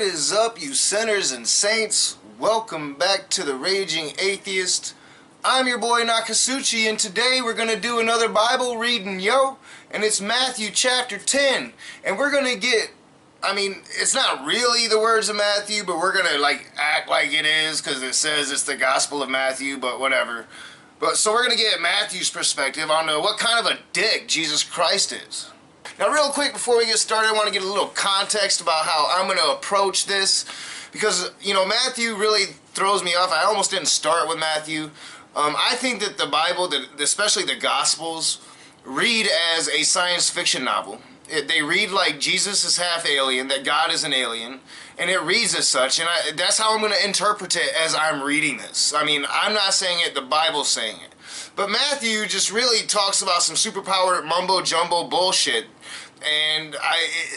is up, you sinners and saints? Welcome back to the Raging Atheist. I'm your boy Nakasuchi, and today we're going to do another Bible reading, yo. And it's Matthew Chapter 10. And we're going to get, it's not really the words of Matthew, but we're going to act like it is because it says it's the Gospel of Matthew, but whatever. So we're going to get Matthew's perspective on what kind of a dick Jesus Christ is. Now real quick before we get started, I want to get a little context about how I'm going to approach this. Because, Matthew really throws me off. I almost didn't start with Matthew. I think that the Bible, especially the Gospels, read as a science fiction novel. They read like Jesus is half alien, that God is an alien, and it reads as such, and that's how I'm going to interpret it as I'm reading this. I'm not saying it, the Bible's saying it. But Matthew just really talks about some superpowered mumbo-jumbo bullshit, and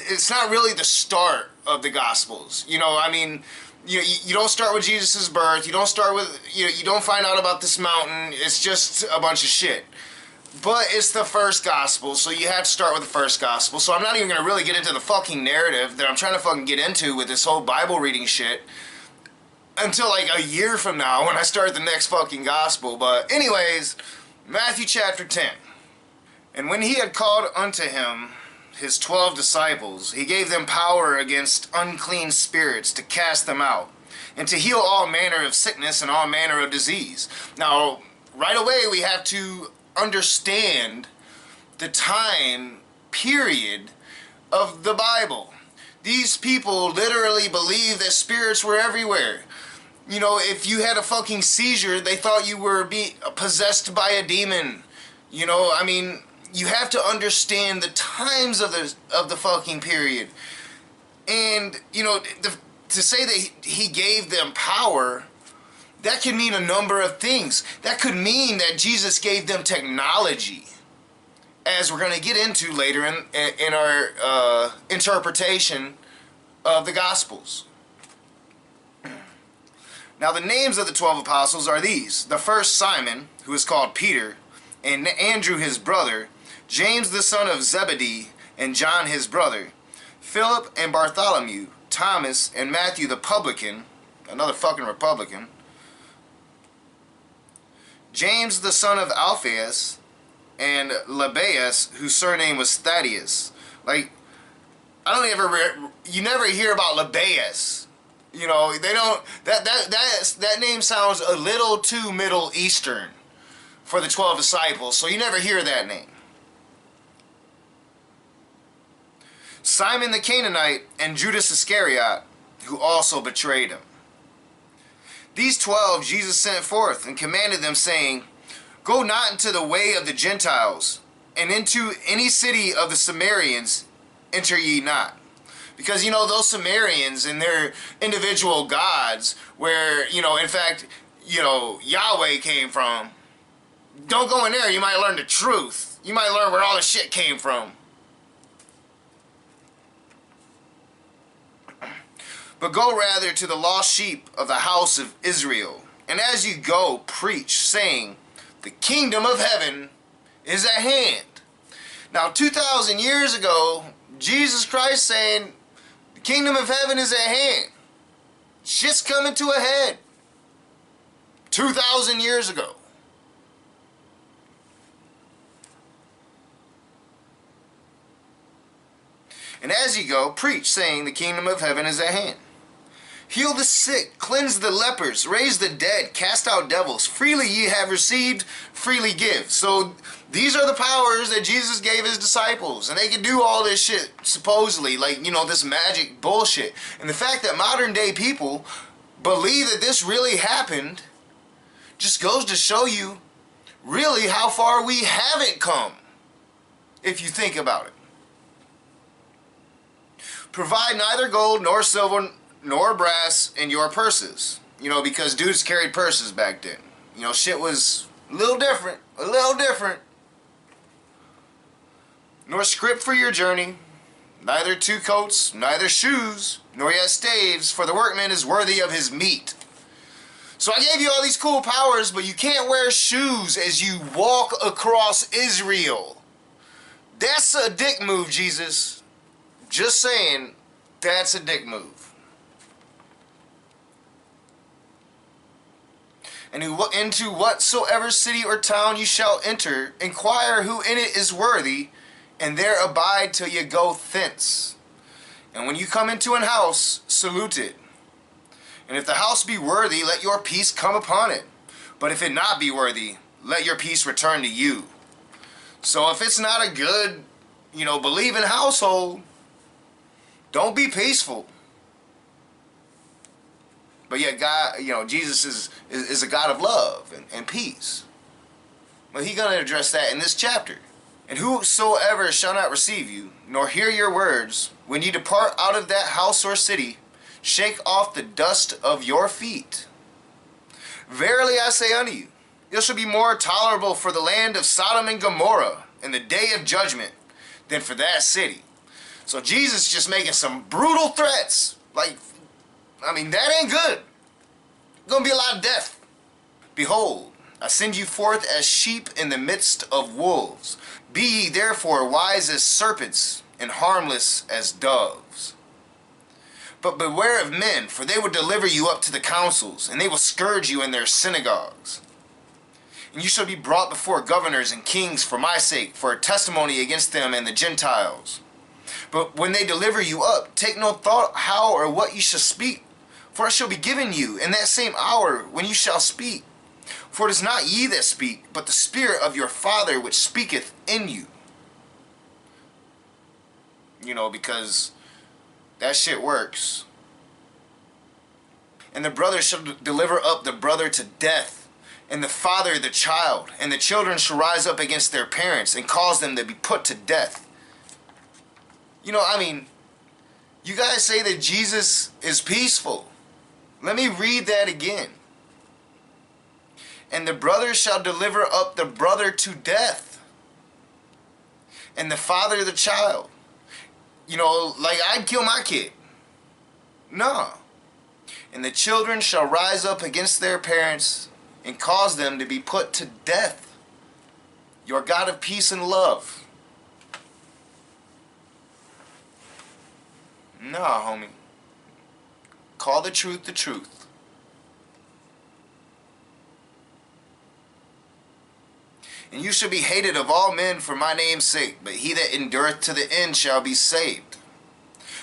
it's not really the start of the Gospels. You don't start with Jesus' birth, you don't start with, you don't find out about this mountain, it's just a bunch of shit. But it's the first gospel, so you have to start with the first gospel. So I'm not even going to really get into the fucking narrative that I'm trying to fucking get into with this whole Bible reading shit until like a year from now when I start the next fucking gospel. But anyways, Matthew chapter 10. And when he had called unto him his 12 disciples, he gave them power against unclean spirits to cast them out, and to heal all manner of sickness and all manner of disease. Now, right away we have to understand the time period of the Bible. These people literally believed that spirits were everywhere. If you had a fucking seizure, they thought you were possessed by a demon. You have to understand the times of the fucking period. And, to say that he gave them power, that could mean a number of things. That could mean that Jesus gave them technology, as we're going to get into later in our interpretation of the Gospels. Now the names of the 12 apostles are these. The first, Simon, who is called Peter, and Andrew his brother, James the son of Zebedee, and John his brother, Philip and Bartholomew, Thomas and Matthew the publican, another fucking Republican, James the son of Alphaeus, and Lebbaeus, whose surname was Thaddeus. You never hear about Lebbaeus. They don't, that name sounds a little too Middle Eastern for the 12 disciples, so you never hear that name. Simon the Canaanite and Judas Iscariot, who also betrayed him. These 12 Jesus sent forth and commanded them, saying, Go not into the way of the Gentiles, and into any city of the Samaritans enter ye not. Because, those Samaritans and their individual gods, where, in fact, Yahweh came from, don't go in there, you might learn the truth. You might learn where all the shit came from. But go rather to the lost sheep of the house of Israel. And as you go, preach, saying, The kingdom of heaven is at hand. Now, 2,000 years ago, Jesus Christ saying, The kingdom of heaven is at hand. Shit's coming to a head. 2,000 years ago. And as you go, preach, saying, The kingdom of heaven is at hand. Heal the sick, cleanse the lepers, raise the dead, cast out devils. Freely ye have received, freely give. So these are the powers that Jesus gave his disciples. And they can do all this shit, supposedly, this magic bullshit. And the fact that modern day people believe that this really happened just goes to show you really how far we haven't come, if you think about it. Provide neither gold nor silver nor brass in your purses. Because dudes carried purses back then. Shit was a little different. Nor scrip for your journey, neither two coats, neither shoes, nor yet staves, for the workman is worthy of his meat. So I gave you all these cool powers, but you can't wear shoes as you walk across Israel. That's a dick move, Jesus. Just saying, that's a dick move. And into whatsoever city or town you shall enter, inquire who in it is worthy, and there abide till ye go thence. And when you come into an house, salute it. And if the house be worthy, let your peace come upon it. But if it not be worthy, let your peace return to you. So if it's not a good, believing household, don't be peaceful. But yet God, Jesus is a God of love and peace. But he's going to address that in this chapter. And whosoever shall not receive you, nor hear your words, when ye depart out of that house or city, shake off the dust of your feet. Verily I say unto you, it shall be more tolerable for the land of Sodom and Gomorrah in the day of judgment than for that city. So Jesus just making some brutal threats. That ain't good. Gonna be a lot of death. Behold, I send you forth as sheep in the midst of wolves. Be ye therefore wise as serpents, and harmless as doves. But beware of men, for they will deliver you up to the councils, and they will scourge you in their synagogues. And you shall be brought before governors and kings for my sake, for a testimony against them and the Gentiles. But when they deliver you up, take no thought how or what you shall speak, for it shall be given you in that same hour when you shall speak. For it is not ye that speak, but the Spirit of your Father which speaketh in you. Because that shit works. And the brother shall deliver up the brother to death, and the father the child, and the children shall rise up against their parents and cause them to be put to death. You guys say that Jesus is peaceful. Let me read that again. And the brother shall deliver up the brother to death, and the father the child. I'd kill my kid. No. And the children shall rise up against their parents and cause them to be put to death. Your God of peace and love. No, homie. Call the truth the truth. And you shall be hated of all men for my name's sake, but he that endureth to the end shall be saved.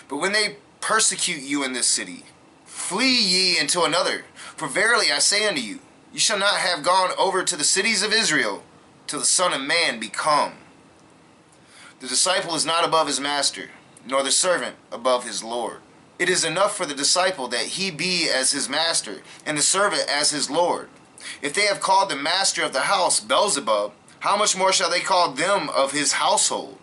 But when they persecute you in this city, flee ye into another. For verily I say unto you, you shall not have gone over to the cities of Israel till the Son of Man be come. The disciple is not above his master, nor the servant above his Lord. It is enough for the disciple that he be as his master, and the servant as his Lord. If they have called the master of the house Beelzebub, how much more shall they call them of his household?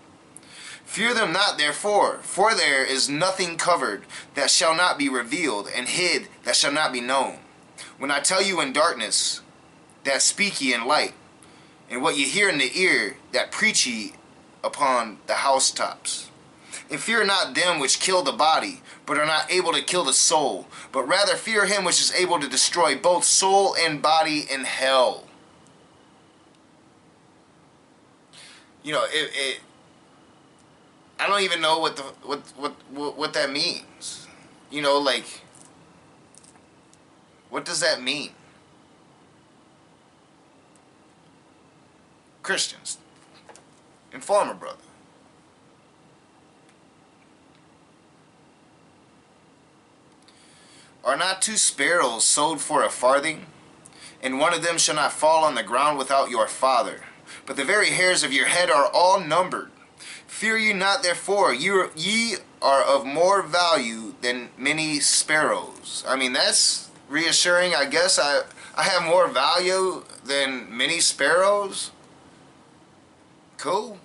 Fear them not therefore, for there is nothing covered that shall not be revealed, and hid that shall not be known. When I tell you in darkness, that speak ye in light, and what ye hear in the ear, that preach ye upon the housetops. And fear not them which kill the body, but are not able to kill the soul, but rather fear him which is able to destroy both soul and body in hell. I don't even know what that means. What does that mean? Christians, inform a brother. Are not 2 sparrows sold for a farthing? And one of them shall not fall on the ground without your Father. But the very hairs of your head are all numbered. Fear ye not therefore, ye are of more value than many sparrows. That's reassuring. I guess I have more value than many sparrows. Cool.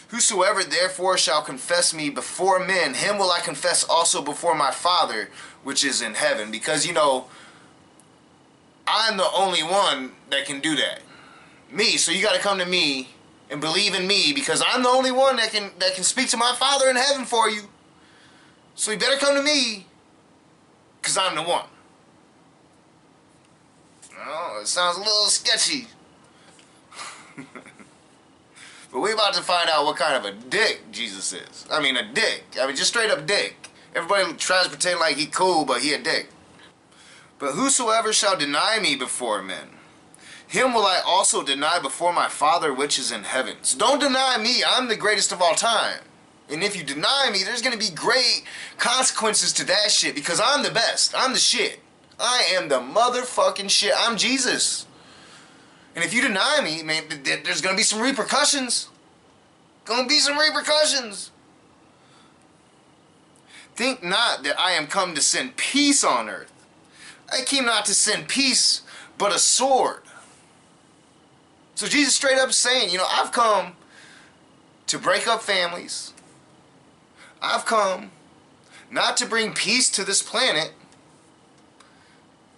Whosoever therefore shall confess me before men, him will I confess also before my Father which is in heaven. Because, I'm the only one that can do that. Me. So you got to come to me and believe in me, because I'm the only one that can speak to my Father in heaven for you. So you better come to me, because I'm the one. Oh, it sounds a little sketchy. But we're about to find out what kind of a dick Jesus is. A dick. Just straight up dick. Everybody tries to pretend like he cool, but he a dick. But whosoever shall deny me before men, him will I also deny before my Father which is in heaven. So don't deny me. I'm the greatest of all time. And if you deny me, there's going to be great consequences to that shit, because I'm the best. I'm the shit. I am the motherfucking shit. I'm Jesus. And if you deny me, man, there's going to be some repercussions. Going to be some repercussions. Think not that I am come to send peace on earth. I came not to send peace, but a sword. So Jesus straight up saying, you know, I've come to break up families. I've come not to bring peace to this planet,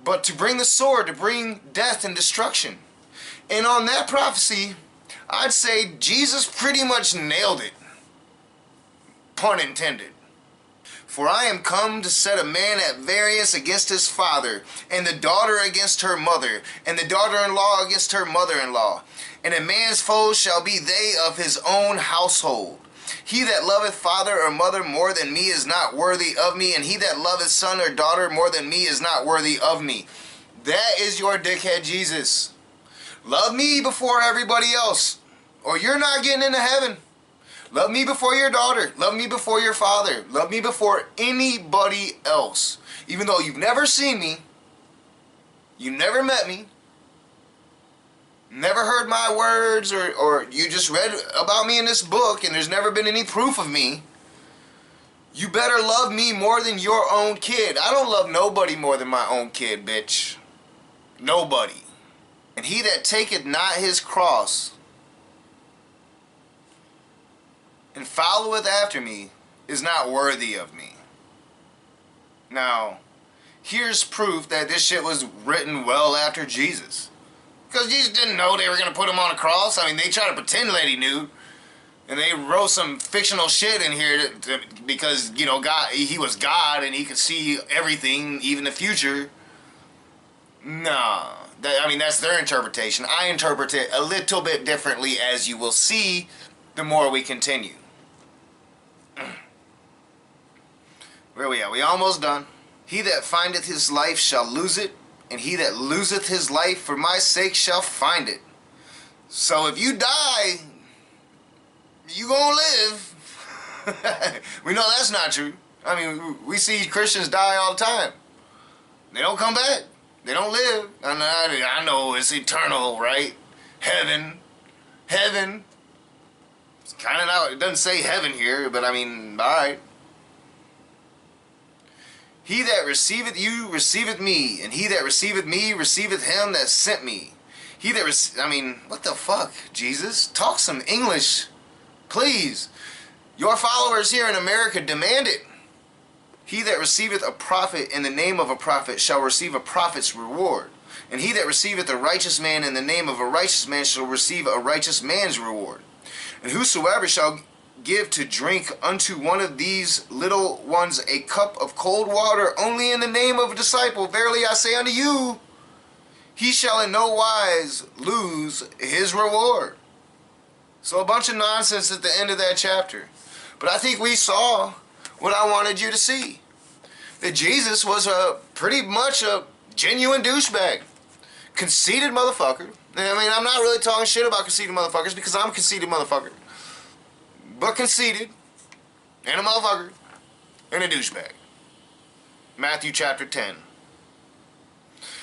but to bring the sword, to bring death and destruction. And on that prophecy, I'd say Jesus pretty much nailed it. Pun intended. For I am come to set a man at variance against his father, and the daughter against her mother, and the daughter-in-law against her mother-in-law. And a man's foes shall be they of his own household. He that loveth father or mother more than me is not worthy of me, and he that loveth son or daughter more than me is not worthy of me. That is your dickhead Jesus. Love me before everybody else, or you're not getting into heaven. Love me before your daughter. Love me before your father. Love me before anybody else. Even though you've never seen me, you never met me, never heard my words, or you just read about me in this book and there's never been any proof of me, you better love me more than your own kid. I don't love nobody more than my own kid, bitch. Nobody. And he that taketh not his cross and followeth after me is not worthy of me. Now, here's proof that this shit was written well after Jesus. Because Jesus didn't know they were going to put him on a cross. I mean, they tried to pretend that he knew. And they wrote some fictional shit in here because, you know, God, he was God and he could see everything, even the future. Nah. I mean, that's their interpretation. I interpret it a little bit differently, as you will see the more we continue. Where we at? We almost done. He that findeth his life shall lose it, and he that loseth his life for my sake shall find it. So if you die, you gonna live. We know that's not true. I mean, we see Christians die all the time. They don't come back. They don't live. I know it's eternal, right? Heaven. Heaven. It's kind of not, it doesn't say heaven here, but I mean, alright. He that receiveth you receiveth me, and he that receiveth me receiveth him that sent me. He that I mean, what the fuck, Jesus? Talk some English, please. Your followers here in America demand it. He that receiveth a prophet in the name of a prophet shall receive a prophet's reward. And he that receiveth a righteous man in the name of a righteous man shall receive a righteous man's reward. And whosoever shall give to drink unto one of these little ones a cup of cold water only in the name of a disciple, verily I say unto you, he shall in no wise lose his reward. So a bunch of nonsense at the end of that chapter. But I think we saw what I wanted you to see. That Jesus was pretty much a genuine douchebag. Conceited motherfucker. I mean, I'm not really talking shit about conceited motherfuckers because I'm a conceited motherfucker. But conceited, and a motherfucker, and a douchebag. Mathew Chapter 10.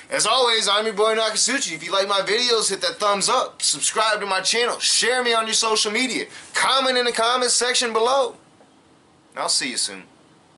As always, I'm your boy Nakasuchi. If you like my videos, hit that thumbs up. Subscribe to my channel. Share me on your social media. Comment in the comments section below. I'll see you soon.